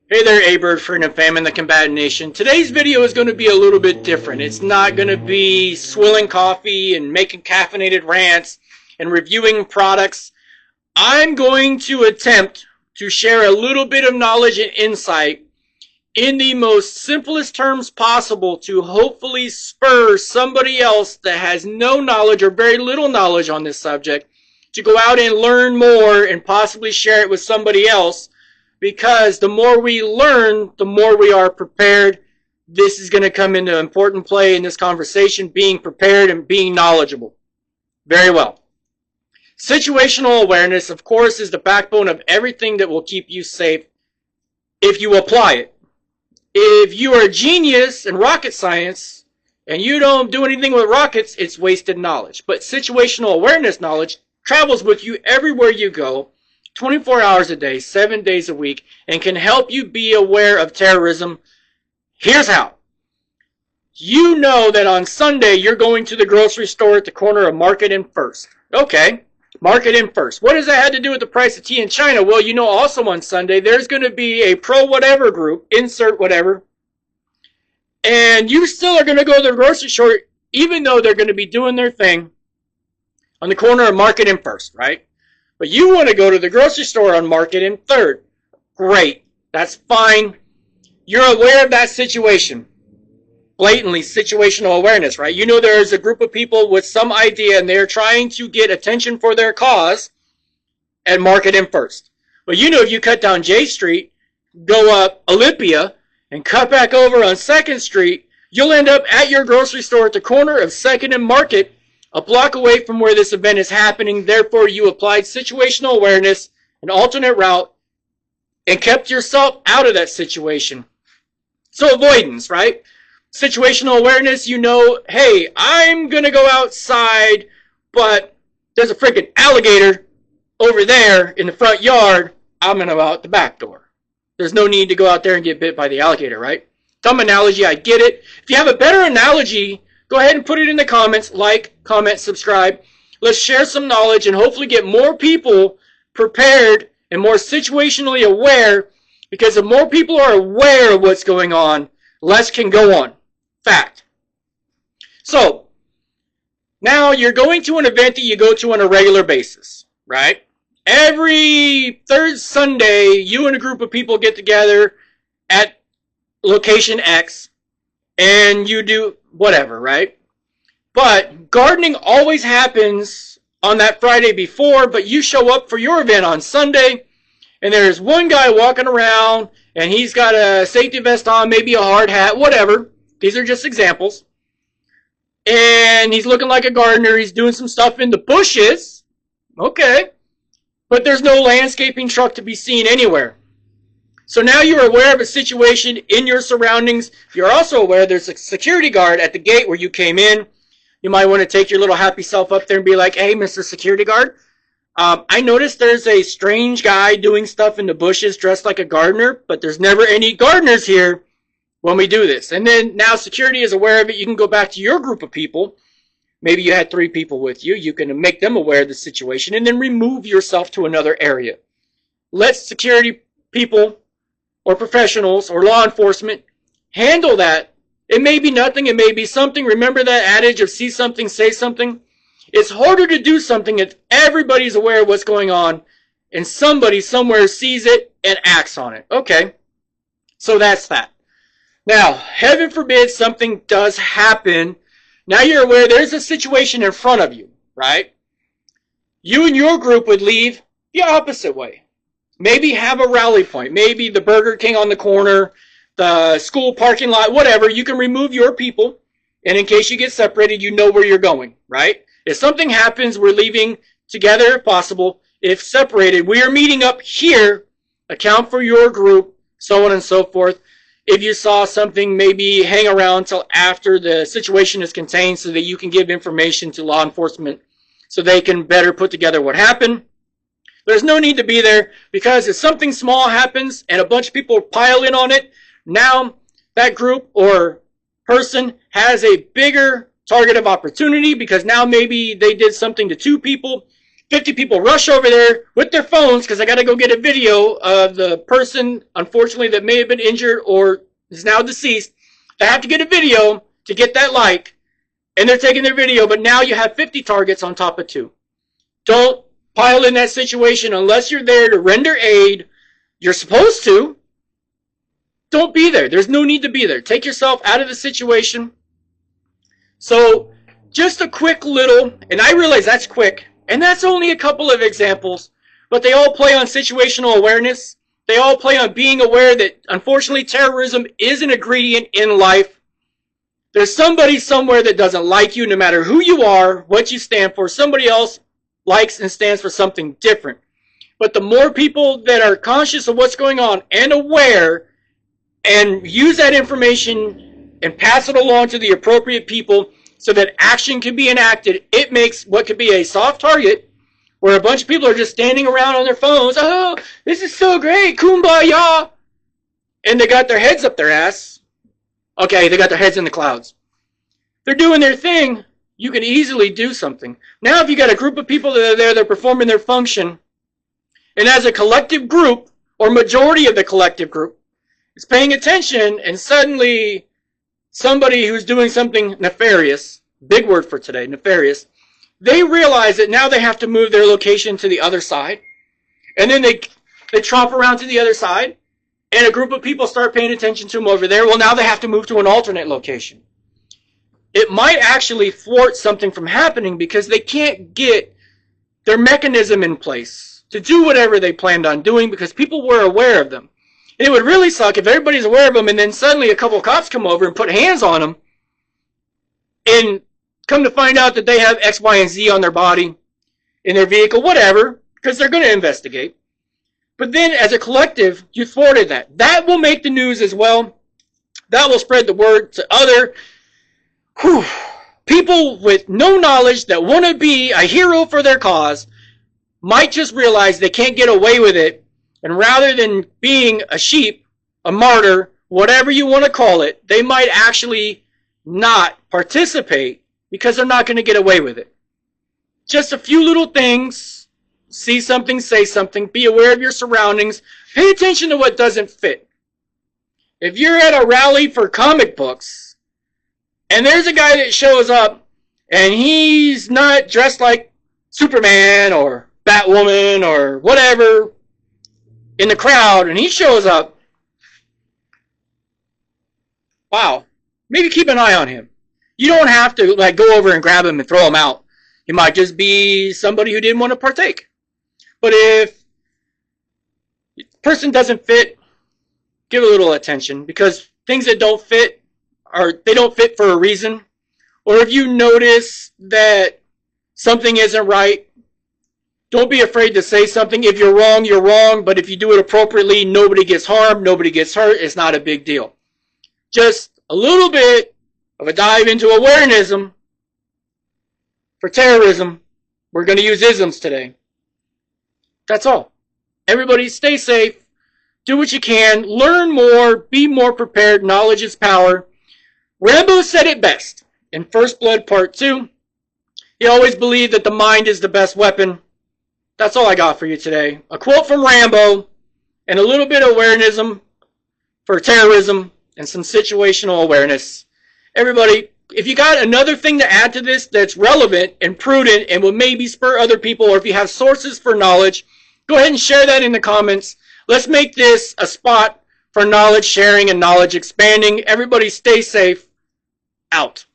Hey there, A-Bird, friend and fam in the combatant nation. Today's video is going to be a little bit different. It's not going to be swilling coffee and making caffeinated rants and reviewing products. I'm going to attempt to share a little bit of knowledge and insight in the most simplest terms possible to hopefully spur somebody else that has no knowledge or very little knowledge on this subject to go out and learn more and possibly share it with somebody else. Because the more we learn, the more we are prepared. This is going to come into important play in this conversation, being prepared and being knowledgeable. Very well. Situational awareness, of course, is the backbone of everything that will keep you safe if you apply it. If you are a genius in rocket science and you don't do anything with rockets, it's wasted knowledge. But situational awareness knowledge travels with you everywhere you go, 24 hours a day, 7 days a week, and can help you be aware of terrorism. Here's how. You know that on Sunday you're going to the grocery store at the corner of Market and First. Okay, Market and First. What does that have to do with the price of tea in China? Well, you know also on Sunday there's going to be a pro-whatever group, insert whatever, and you still are going to go to the grocery store even though they're going to be doing their thing on the corner of Market and First, right? But you want to go to the grocery store on Market and Third. Great. That's fine. You're aware of that situation. Blatantly situational awareness, right? You know there's a group of people with some idea and they're trying to get attention for their cause at Market and First. Well, you know if you cut down J Street, go up Olympia, and cut back over on 2nd Street, you'll end up at your grocery store at the corner of 2nd and Market, a block away from where this event is happening. Therefore, you applied situational awareness, an alternate route, and kept yourself out of that situation. So avoidance, right? Situational awareness, you know, hey, I'm going to go outside, but there's a freaking alligator over there in the front yard. I'm going to go out the back door. There's no need to go out there and get bit by the alligator, right? Dumb analogy, I get it. If you have a better analogy, go ahead and put it in the comments, like, comment, subscribe. Let's share some knowledge and hopefully get more people prepared and more situationally aware, because if more people are aware of what's going on, less can go on. Fact. So, now you're going to an event that you go to on a regular basis, right? Every third Sunday, you and a group of people get together at location X, and you do whatever, right? But gardening always happens on that Friday before, but you show up for your event on Sunday, and there's one guy walking around, and he's got a safety vest on, maybe a hard hat, whatever. These are just examples. And he's looking like a gardener. He's doing some stuff in the bushes. Okay. But there's no landscaping truck to be seen anywhere. So now you're aware of a situation in your surroundings. You're also aware there's a security guard at the gate where you came in. You might want to take your little happy self up there and be like, hey, Mr. Security Guard, I noticed there's a strange guy doing stuff in the bushes dressed like a gardener, but there's never any gardeners here when we do this. And then now security is aware of it. You can go back to your group of people. Maybe you had 3 people with you. You can make them aware of the situation and then remove yourself to another area. Let security people or professionals or law enforcement handle that. It may be nothing, it may be something. Remember that adage of see something, say something? It's harder to do something if everybody's aware of what's going on and somebody somewhere sees it and acts on it. Okay, so that's that. Now, heaven forbid something does happen. Now you're aware there's a situation in front of you, right? You and your group would leave the opposite way. Maybe have a rally point. Maybe the Burger King on the corner, the school parking lot, whatever. You can remove your people, and in case you get separated, you know where you're going, right? If something happens, we're leaving together if possible. If separated, we are meeting up here. Account for your group, so on and so forth. If you saw something, maybe hang around till after the situation is contained so that you can give information to law enforcement so they can better put together what happened. There's no need to be there, because if something small happens and a bunch of people pile in on it, now that group or person has a bigger target of opportunity, because now maybe they did something to 2 people. 50 people rush over there with their phones because I got to go get a video of the person, unfortunately, that may have been injured or is now deceased. They have to get a video to get that like, and they're taking their video, but now you have 50 targets on top of 2. Don't pile in that situation unless you're there to render aid. You're supposed to. Don't be there. There's no need to be there. Take yourself out of the situation. So, just a quick little, and I realize that's quick, and that's only a couple of examples, but they all play on situational awareness. They all play on being aware that, unfortunately, terrorism is an ingredient in life. There's somebody somewhere that doesn't like you, no matter who you are, what you stand for. Somebody else likes and stands for something different. But the more people that are conscious of what's going on and aware and use that information and pass it along to the appropriate people so that action can be enacted, it makes what could be a soft target where a bunch of people are just standing around on their phones. Oh, this is so great, kumbaya. And they got their heads up their ass. Okay, they got their heads in the clouds. They're doing their thing. You can easily do something. Now if you got a group of people that are there, they're performing their function, and as a collective group, or majority of the collective group, is paying attention, and suddenly somebody who's doing something nefarious, big word for today, nefarious, they realize that now they have to move their location to the other side, and then they tromp around to the other side, and a group of people start paying attention to them over there. Well, now they have to move to an alternate location. It might actually thwart something from happening because they can't get their mechanism in place to do whatever they planned on doing because people were aware of them. And it would really suck if everybody's aware of them and then suddenly a couple of cops come over and put hands on them and come to find out that they have X, Y, and Z on their body, in their vehicle, whatever, because they're going to investigate. But then as a collective, you thwarted that. That will make the news as well. That will spread the word to other people with no knowledge that want to be a hero for their cause might just realize they can't get away with it, and rather than being a sheep, a martyr, whatever you want to call it, they might actually not participate because they're not going to get away with it. Just a few little things. See something, say something, be aware of your surroundings, pay attention to what doesn't fit. If you're at a rally for comic books, and there's a guy that shows up, and he's not dressed like Superman or Batwoman or whatever in the crowd, and he shows up, wow, maybe keep an eye on him. You don't have to go over and grab him and throw him out. He might just be somebody who didn't want to partake. But if the person doesn't fit, give a little attention, because things that don't fit, they don't fit for a reason. Or if you notice that something isn't right, don't be afraid to say something. If you're wrong, you're wrong. But if you do it appropriately, nobody gets harmed, nobody gets hurt. It's not a big deal. Just a little bit of a dive into awarenism for terrorism. We're going to use isms today. That's all. Everybody stay safe. Do what you can. Learn more. Be more prepared. Knowledge is power. Rambo said it best in First Blood Part 2. He always believed that the mind is the best weapon. That's all I got for you today. A quote from Rambo and a little bit of awarenism for terrorism and some situational awareness. Everybody, if you got another thing to add to this that's relevant and prudent and will maybe spur other people, or if you have sources for knowledge, go ahead and share that in the comments. Let's make this a spot for knowledge sharing and knowledge expanding. Everybody stay safe. Out.